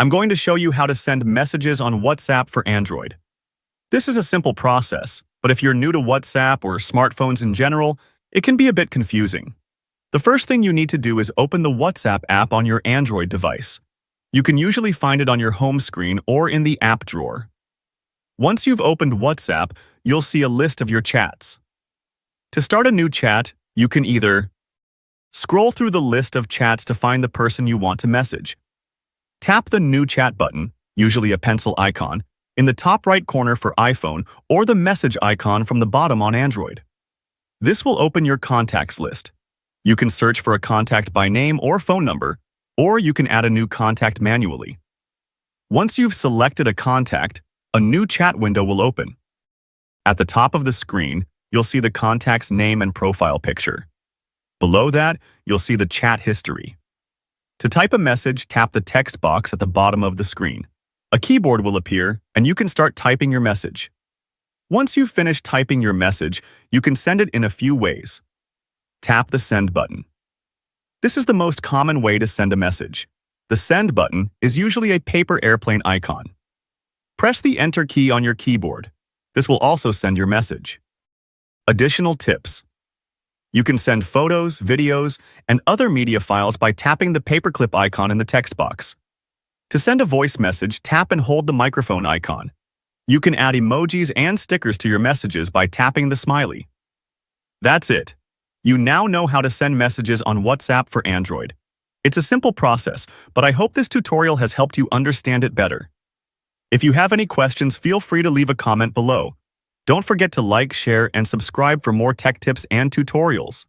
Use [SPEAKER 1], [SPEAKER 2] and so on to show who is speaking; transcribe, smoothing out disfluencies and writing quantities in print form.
[SPEAKER 1] I'm going to show you how to send messages on WhatsApp for Android. This is a simple process, but if you're new to WhatsApp or smartphones in general, it can be a bit confusing. The first thing you need to do is open the WhatsApp app on your Android device. You can usually find it on your home screen or in the app drawer. Once you've opened WhatsApp, you'll see a list of your chats. To start a new chat, you can either scroll through the list of chats to find the person you want to message. Tap the New Chat button, usually a pencil icon, in the top right corner for iPhone or the message icon from the bottom on Android. This will open your contacts list. You can search for a contact by name or phone number, or you can add a new contact manually. Once you've selected a contact, a new chat window will open. At the top of the screen, you'll see the contact's name and profile picture. Below that, you'll see the chat history. To type a message, tap the text box at the bottom of the screen. A keyboard will appear, and you can start typing your message. Once you've finished typing your message, you can send it in a few ways. Tap the Send button. This is the most common way to send a message. The Send button is usually a paper airplane icon. Press the Enter key on your keyboard. This will also send your message. Additional tips. You can send photos, videos, and other media files by tapping the paperclip icon in the text box. To send a voice message, tap and hold the microphone icon. You can add emojis and stickers to your messages by tapping the smiley. That's it. You now know how to send messages on WhatsApp for Android. It's a simple process, but I hope this tutorial has helped you understand it better. If you have any questions, feel free to leave a comment below. Don't forget to like, share, and subscribe for more tech tips and tutorials.